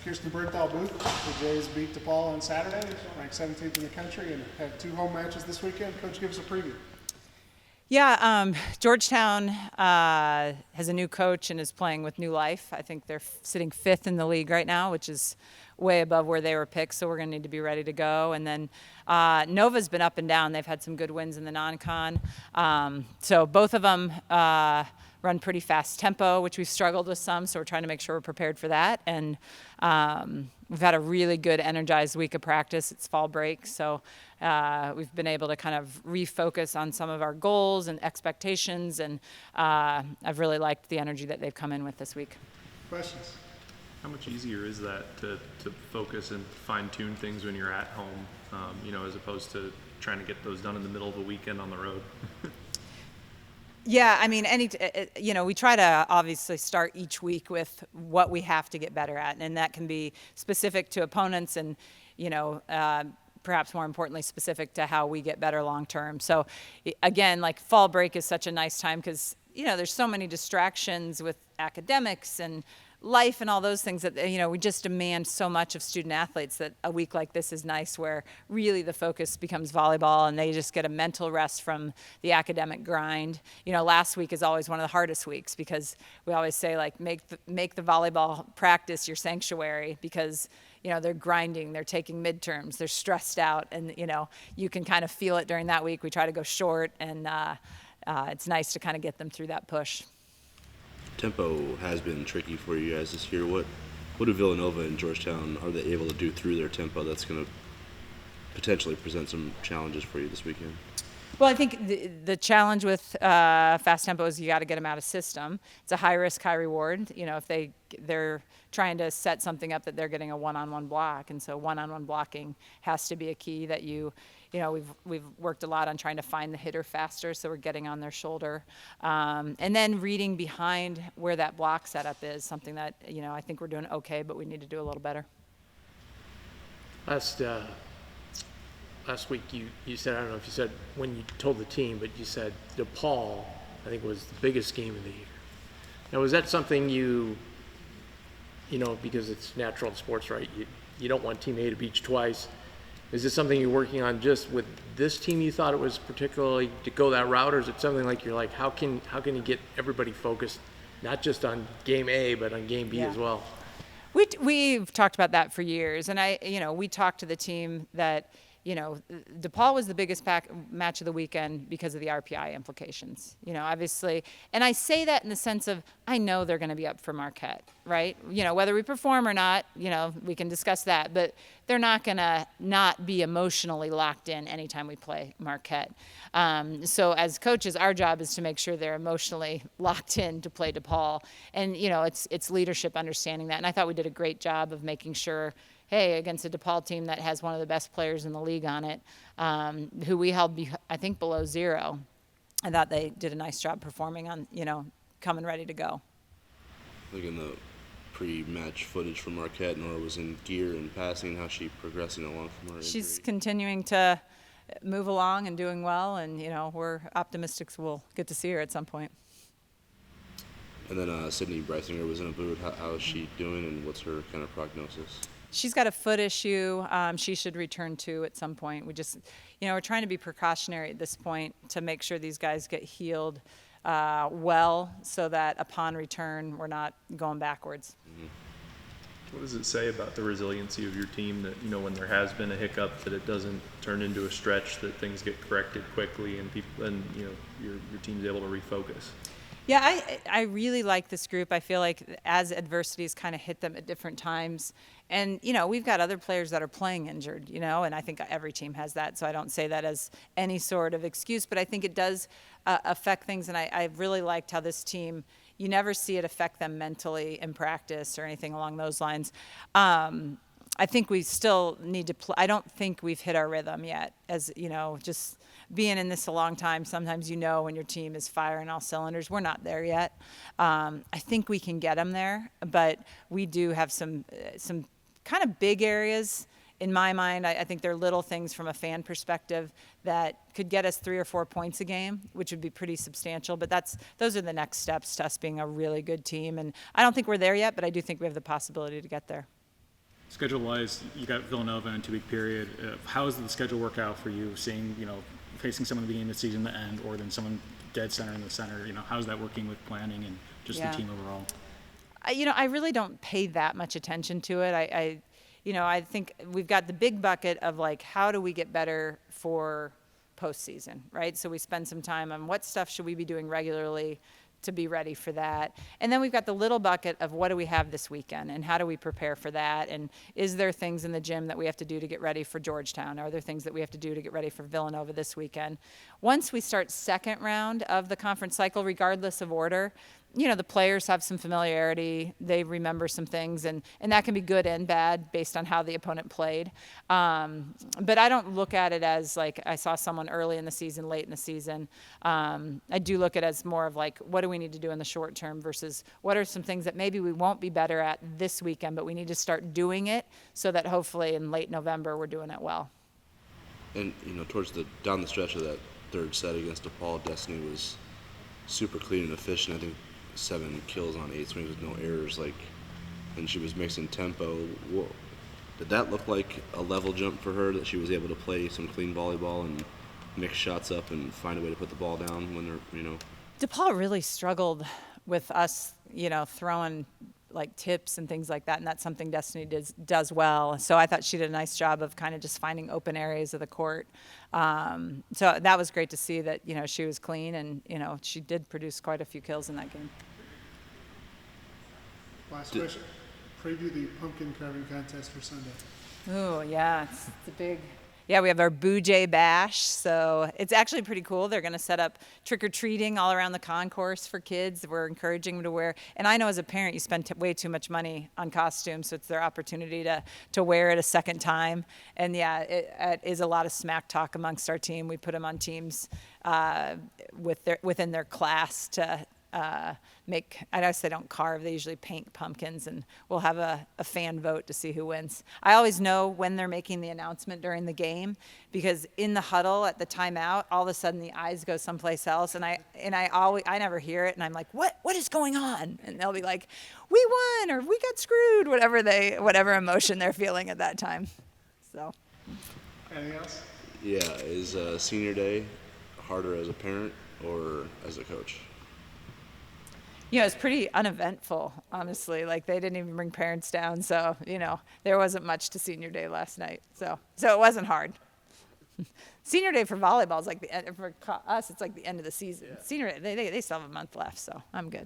Kirsten Bernthal booth. The Jays beat DePaul on Saturday, ranked 17th in the country, and had 2 home matches this weekend. Coach, give us a preview. Yeah, Georgetown has a new coach and is playing with new life. I think they're sitting 5th in the league right now, which is way above where they were picked, so we're going to need to be ready to go. And then Nova's been up and down. They've had some good wins in the non-con. So both of them run pretty fast tempo, which we've struggled with some, so we're trying to make sure we're prepared for that. And we've had a really good, energized week of practice. It's fall break, so we've been able to kind of refocus on some of our goals and expectations, and I've really liked the energy that they've come in with this week. Questions? How much easier is that to focus and fine-tune things when you're at home, as opposed to trying to get those done in the middle of a weekend on the road? Yeah, I mean, we try to obviously start each week with what we have to get better at, and that can be specific to opponents and, perhaps more importantly, specific to how we get better long term. So, again, like fall break is such a nice time because, there's so many distractions with academics and life and all those things that, we just demand so much of student athletes that a week like this is nice where really the focus becomes volleyball and they just get a mental rest from the academic grind. Last week is always one of the hardest weeks because we always say, like, make the volleyball practice your sanctuary because, they're grinding, they're taking midterms, they're stressed out, and, you can kind of feel it during that week. We try to go short, and it's nice to kind of get them through that push. Tempo has been tricky for you guys this year. What do Villanova and Georgetown are they able to do through their tempo that's going to potentially present some challenges for you this weekend? Well, I think the challenge with fast tempo is you got to get them out of system. It's a high risk, high reward. If they're trying to set something up that they're getting a one-on-one block, and so one-on-one blocking has to be a key that we've worked a lot on trying to find the hitter faster, so we're getting on their shoulder, and then reading behind where that block setup is something that I think we're doing okay, but we need to do a little better. Last week you said, I don't know if you said when you told the team, but you said DePaul, I think, was the biggest game of the year. Now, was that something because it's natural in sports, right? You don't want Team A to beat you twice. Is this something you're working on just with this team? You thought it was particularly to go that route, or is it something like you're like, how can you get everybody focused, not just on game A, but on game B as well? We've talked about that for years, and we talked to the team that, DePaul was the biggest match of the weekend because of the RPI implications, obviously. And I say that in the sense of, I know they're going to be up for Marquette, right? Whether we perform or not, we can discuss that. But they're not going to not be emotionally locked in anytime we play Marquette. So as coaches, our job is to make sure they're emotionally locked in to play DePaul. And, it's leadership understanding that. And I thought we did a great job of making sure, hey, against a DePaul team that has one of the best players in the league on it, who we held, I think, below 0. I thought they did a nice job performing on, coming ready to go. Look in the pre-match footage from Marquette, Nora was in gear and passing. How's she progressing along from her injury? She's continuing to move along and doing well, and, we're optimistic we'll get to see her at some point. And then Sydney Breisinger was in a boot. How is she doing, and what's her kind of prognosis? She's got a foot issue. She should return to at some point. We just, we're trying to be precautionary at this point to make sure these guys get healed well so that upon return we're not going backwards. Mm-hmm. What does it say about the resiliency of your team that, when there has been a hiccup, that it doesn't turn into a stretch, that things get corrected quickly and your team's able to refocus? Yeah, I really like this group. I feel like as adversities kind of hit them at different times, and we've got other players that are playing injured, and I think every team has that, so I don't say that as any sort of excuse, but I think it does affect things, and I really liked how this team, you never see it affect them mentally in practice or anything along those lines. I think we still need to play. I don't think we've hit our rhythm yet, as just being in this a long time, sometimes when your team is firing all cylinders. We're not there yet. I think we can get them there, but we do have some kind of big areas in my mind. I think there are little things from a fan perspective that could get us 3 or 4 points a game, which would be pretty substantial. But those are the next steps to us being a really good team. And I don't think we're there yet, but I do think we have the possibility to get there. Schedule-wise, you got Villanova in a 2-week period. How does the schedule work out for you, seeing, facing someone at the beginning of the season, the end, or then someone dead center in the center? How's that working with planning and just Yeah. the team overall? I really don't pay that much attention to it. I think we've got the big bucket of like, how do we get better for postseason, right? So we spend some time on what stuff should we be doing regularly to be ready for that. And then we've got the little bucket of what do we have this weekend and how do we prepare for that? And is there things in the gym that we have to do to get ready for Georgetown? Are there things that we have to do to get ready for Villanova this weekend? Once we start second round of the conference cycle, regardless of order, the players have some familiarity. They remember some things, and that can be good and bad based on how the opponent played. But I don't look at it as like I saw someone early in the season, late in the season. I do look at it as more of like, what do we need to do in the short term versus what are some things that maybe we won't be better at this weekend, but we need to start doing it so that hopefully in late November we're doing it well. And towards down the stretch of that third set against DePaul, Destiny was super clean and efficient. I think 7 kills on 8 swings with no errors. And she was mixing tempo. Did that look like a level jump for her, that she was able to play some clean volleyball and mix shots up and find a way to put the ball down when they're DePaul really struggled with us, throwing like tips and things like that, and that's something Destiny does well. So I thought she did a nice job of kind of just finding open areas of the court. So that was great to see that, she was clean and, she did produce quite a few kills in that game. Last question. Preview the pumpkin carving contest for Sunday. Oh, yeah, it's a big... Yeah, we have our Boo Jay Bash, so it's actually pretty cool. They're going to set up trick-or-treating all around the concourse for kids. We're encouraging them to wear, and I know as a parent you spend way too much money on costumes, so it's their opportunity to wear it a second time. And yeah, it is a lot of smack talk amongst our team. We put them on teams within their class to I guess they don't carve, they usually paint pumpkins, and we'll have a fan vote to see who wins. I always know when they're making the announcement during the game, because in the huddle at the timeout, all of a sudden the eyes go someplace else, and I never hear it, and I'm like, what is going on? And they'll be like, we won, or we got screwed, whatever emotion they're feeling at that time. So. Anything else? Yeah, is senior day harder as a parent or as a coach? It's pretty uneventful, honestly. Like, they didn't even bring parents down, so, there wasn't much to senior day last night. So it wasn't hard. Senior day for volleyball is like for us, it's like the end of the season. Yeah. Senior day, they still have a month left, so I'm good.